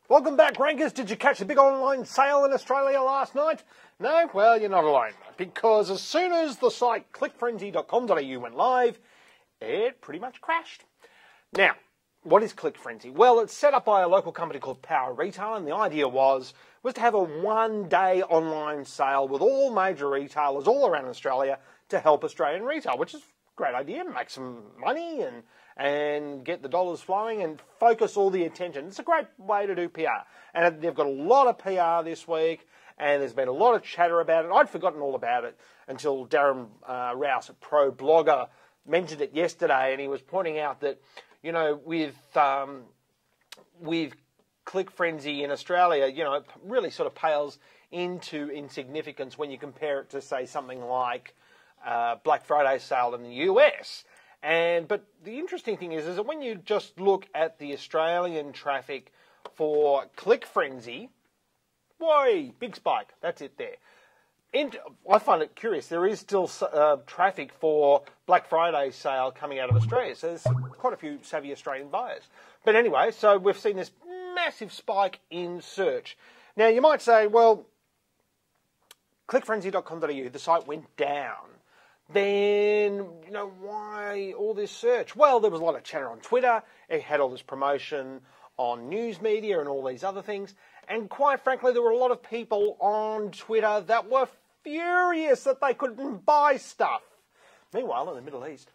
Welcome back, Rankers. Did you catch the big online sale in Australia last night? No? Well, you're not alone. Because as soon as the site clickfrenzy.com.au went live, it pretty much crashed. Now, what is Clickfrenzy? Well, it's set up by a local company called Power Retail, and the idea was to have a one-day online sale with all major retailers all around Australia to help Australian retail, which is a great idea. Make some money and get the dollars flowing and focus all the attention. It's a great way to do PR. And they've got a lot of PR this week, and there's been a lot of chatter about it. I'd forgotten all about it until Darren Rouse at Pro Blogger mentioned it yesterday, and he was pointing out that, you know, with Clickfrenzy in Australia, you know, it really sort of pales into insignificance when you compare it to, say, something like Black Friday sale in the US. But the interesting thing is that when you just look at the Australian traffic for Clickfrenzy, whoa, big spike. That's it there. I find it curious. There is still traffic for Black Friday sale coming out of Australia, so there's quite a few savvy Australian buyers. But anyway, so we've seen this massive spike in search. Now, you might say, well, clickfrenzy.com.au, the site went down. Then, you know, why all this search? Well, there was a lot of chatter on Twitter. It had all this promotion on news media and all these other things. And quite frankly, there were a lot of people on Twitter that were furious that they couldn't buy stuff. Meanwhile, in the Middle East.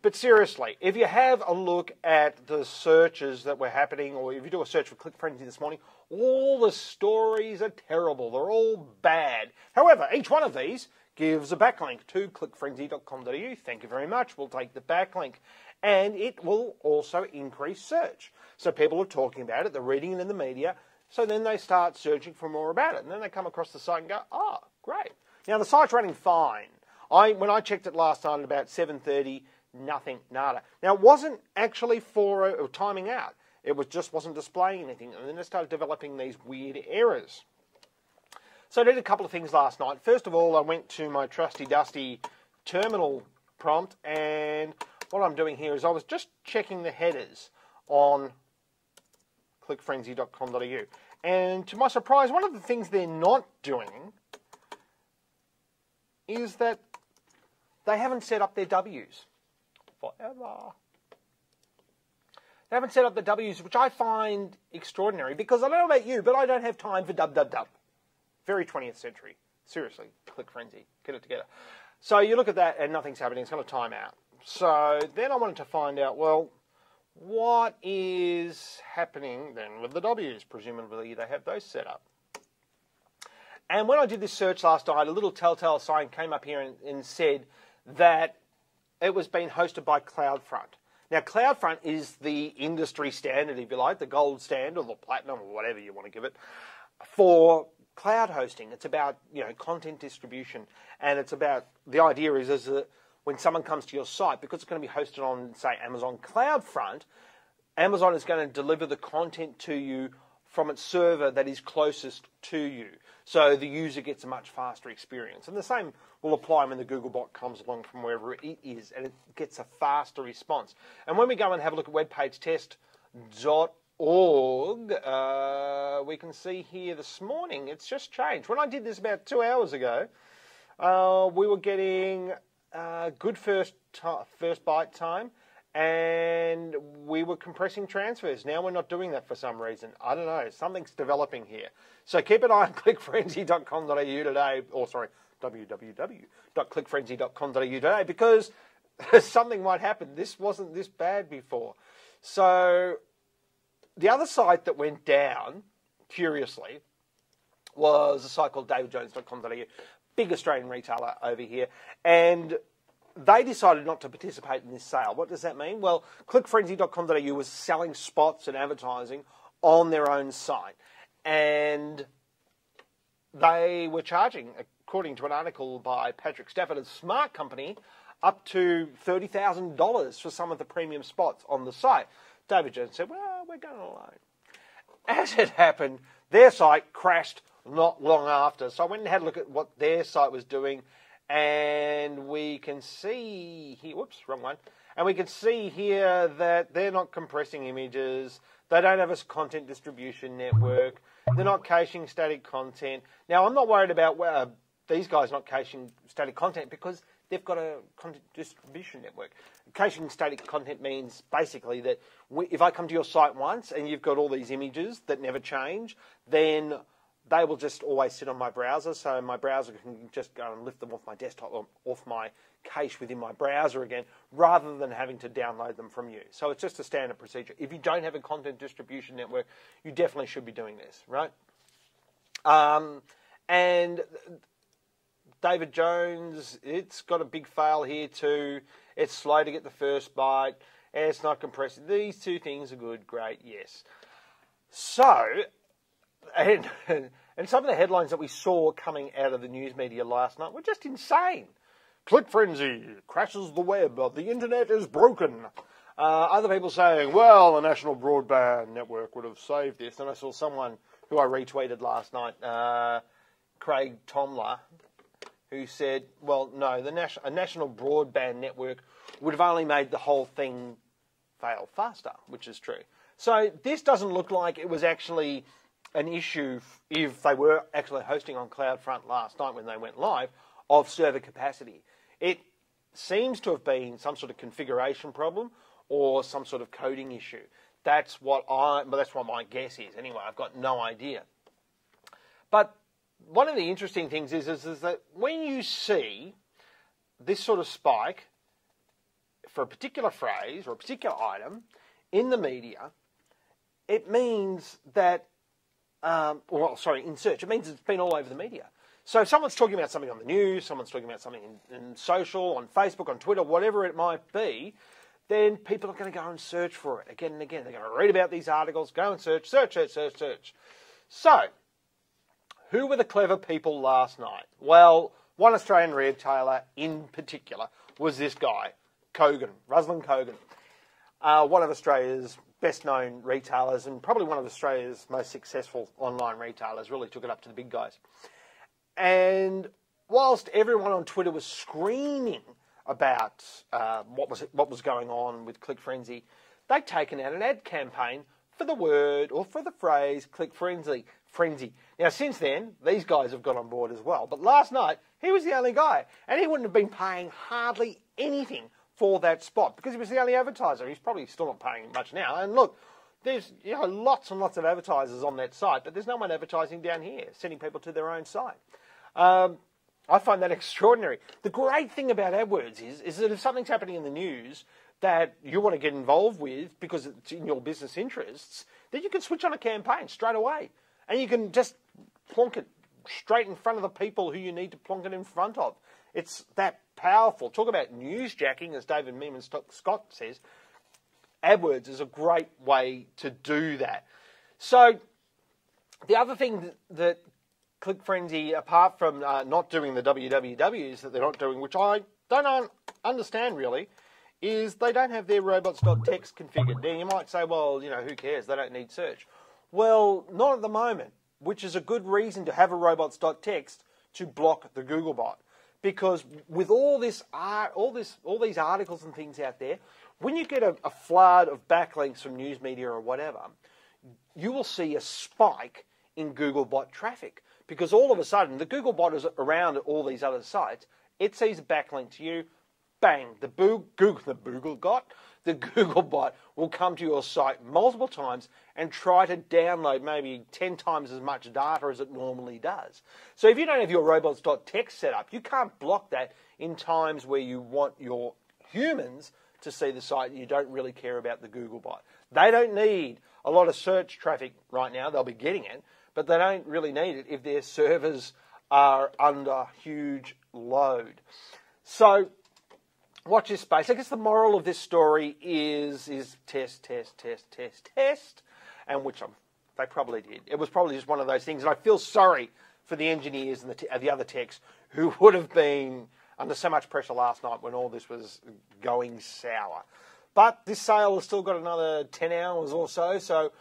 But seriously, if you have a look at the searches that were happening, or if you do a search for Clickfrenzy this morning, all the stories are terrible. They're all bad. However, each one of these gives a backlink to clickfrenzy.com.au. Thank you very much. We'll take the backlink. And it will also increase search. So people are talking about it, they're reading it in the media, so then they start searching for more about it. And then they come across the site and go, oh, great. Now, the site's running fine. When I checked it last night at about 7:30, nothing, nada. Now, it wasn't actually for timing out. It just wasn't displaying anything. And then it started developing these weird errors. So I did a couple of things last night. First of all, I went to my trusty-dusty terminal prompt, and what I'm doing here is I was just checking the headers on clickfrenzy.com.au. And to my surprise, one of the things they're not doing is that they haven't set up their W's. Forever. They haven't set up the W's, which I find extraordinary, because I don't know about you, but I don't have time for dub. Very 20th century. Seriously, Clickfrenzy. Get it together. So you look at that and nothing's happening. It's going to time out. So then I wanted to find out, well, what is happening then with the W's? Presumably they have those set up. And when I did this search last night, a little telltale sign came up here and said that it was being hosted by CloudFront. Now, CloudFront is the industry standard, if you like, the gold standard or the platinum or whatever you want to give it, for cloud hosting. It's about, you know, content distribution, and it's about, the idea is that when someone comes to your site, because it's going to be hosted on, say, Amazon CloudFront, Amazon is going to deliver the content to you from its server that is closest to you. So the user gets a much faster experience. And the same will apply when the Googlebot comes along from wherever it is, and it gets a faster response. And when we go and have a look at webpagetest.org, we can see here this morning, it's just changed. When I did this about 2 hours ago, we were getting good first byte time, and we were compressing transfers. Now we're not doing that for some reason. I don't know. Something's developing here. So keep an eye on clickfrenzy.com.au today, or sorry, www.clickfrenzy.com.au today, because something might happen. This wasn't this bad before. So the other site that went down, curiously, was a site called davidjones.com.au, big Australian retailer over here, and they decided not to participate in this sale. What does that mean? Well, clickfrenzy.com.au was selling spots and advertising on their own site, and they were charging, according to an article by Patrick Stafford of Smart Company, up to $30,000 for some of the premium spots on the site. David Jones said, well, we're going alone. As it happened, their site crashed not long after. So I went and had a look at what their site was doing, and we can see here, whoops, wrong one. And we can see here that they're not compressing images, They don't have a content distribution network. They're not caching static content. Now, I'm not worried about these guys not caching static content because they've got a content distribution network. Caching static content means basically that if I come to your site once and you've got all these images that never change, then they will just always sit on my browser, so my browser can just go and lift them off my desktop or off my cache within my browser again, rather than having to download them from you. So it's just a standard procedure. If you don't have a content distribution network, you definitely should be doing this, right? And David Jones, it's got a big fail here too. It's slow to get the first byte. It's not compressed. These two things are good, great, yes. So, and some of the headlines that we saw coming out of the news media last night were just insane. Clickfrenzy crashes the web. The internet is broken. Other people saying, well, the National Broadband Network would have saved this. And I saw someone who I retweeted last night, Craig Tomler, who said, well, no, a national broadband network would have only made the whole thing fail faster, which is true. So this doesn't look like it was actually an issue if they were actually hosting on CloudFront last night when they went live of server capacity. It seems to have been some sort of configuration problem or some sort of coding issue. That's what my guess is. Anyway, I've got no idea. But one of the interesting things is that when you see this sort of spike for a particular phrase or a particular item in the media, it means that, in search, it means it's been all over the media. So if someone's talking about something on the news, someone's talking about something in social, on Facebook, on Twitter, whatever it might be, then people are going to go and search for it again and again. They're going to read about these articles, go and search. So, who were the clever people last night? Well, one Australian retailer in particular was this guy, Kogan, Ruslan Kogan, one of Australia's best-known retailers and probably one of Australia's most successful online retailers, really took it up to the big guys. And whilst everyone on Twitter was screaming about what was going on with Clickfrenzy, they'd taken out an ad campaign for the word or for the phrase Clickfrenzy. Now, since then, these guys have got on board as well. But last night, he was the only guy, and he wouldn't have been paying hardly anything for that spot because he was the only advertiser. He's probably still not paying much now. And look, there's lots and lots of advertisers on that site, but there's no one advertising down here, sending people to their own site. I find that extraordinary. The great thing about AdWords is that if something's happening in the news that you want to get involved with because it's in your business interests, then you can switch on a campaign straight away. And you can just plonk it straight in front of the people who you need to plonk it in front of. It's that powerful. Talk about newsjacking, as David Meeman Scott says. AdWords is a great way to do that. So the other thing that Clickfrenzy, apart from not doing the WWWs that they're not doing, which I don't understand really, is they don't have their robots.txt configured. Now you might say, well, who cares? They don't need search. Well, not at the moment, which is a good reason to have a robots.txt to block the Googlebot. Because with all these articles and things out there, when you get a flood of backlinks from news media or whatever, you will see a spike in Googlebot traffic. Because all of a sudden, the Googlebot is around all these other sites. It sees a backlink to you, bang, the Googlebot will come to your site multiple times and try to download maybe 10 times as much data as it normally does. So if you don't have your robots.txt set up, you can't block that in times where you want your humans to see the site and you don't really care about the Googlebot. They don't need a lot of search traffic right now. They'll be getting it, but they don't really need it if their servers are under huge load. So watch this space. I guess the moral of this story is test, and which they probably did. It was probably just one of those things, and I feel sorry for the engineers and the other techs who would have been under so much pressure last night when all this was going sour. But this sale has still got another 10 hours or so, so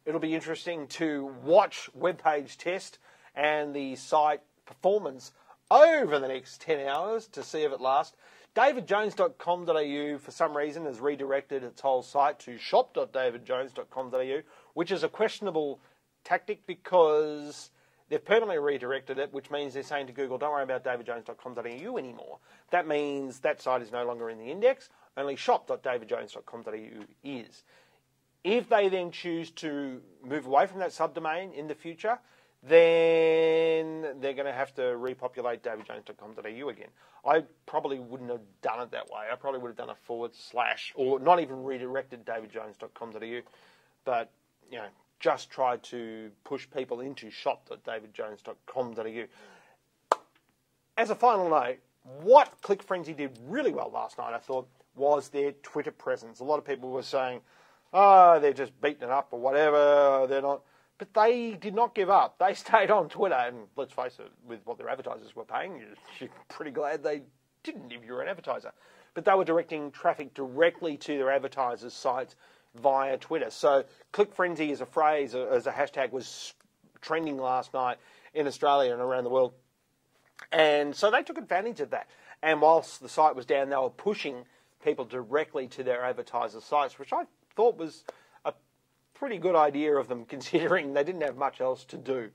it'll be interesting to watch web page test and the site performance over the next 10 hours to see if it lasts. davidjones.com.au, for some reason, has redirected its whole site to shop.davidjones.com.au, which is a questionable tactic because they've permanently redirected it, which means they're saying to Google, don't worry about davidjones.com.au anymore. That means that site is no longer in the index, only shop.davidjones.com.au is. If they then choose to move away from that subdomain in the future, then they're going to have to repopulate davidjones.com.au again. I probably wouldn't have done it that way. I probably would have done a / or not even redirected davidjones.com.au, but, you know, just tried to push people into shop.davidjones.com.au. As a final note, what Clickfrenzy did really well last night, I thought, was their Twitter presence. A lot of people were saying, oh, they're just beating it up or whatever, they're not. But they did not give up. They stayed on Twitter, and let's face it, with what their advertisers were paying, you're pretty glad they didn't if you're an advertiser. But they were directing traffic directly to their advertisers' sites via Twitter. So Clickfrenzy as a phrase, as a hashtag, was trending last night in Australia and around the world. And so they took advantage of that. And whilst the site was down, they were pushing people directly to their advertisers' sites, which I thought was a pretty good idea of them, considering they didn't have much else to do.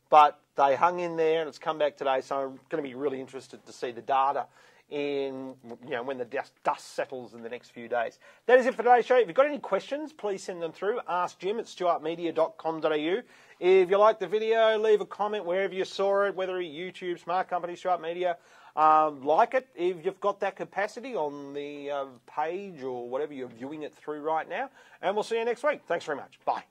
But they hung in there, and it's come back today, so I'm going to be really interested to see the data in, you know, when the dust settles in the next few days. That is it for today's show. If you've got any questions, please send them through. Ask Jim at stuartmedia.com.au. If you liked the video, leave a comment wherever you saw it, whether it's YouTube, Smart Company, Stuart Media. Like it if you've got that capacity on the page or whatever you're viewing it through right now. And we'll see you next week. Thanks very much. Bye.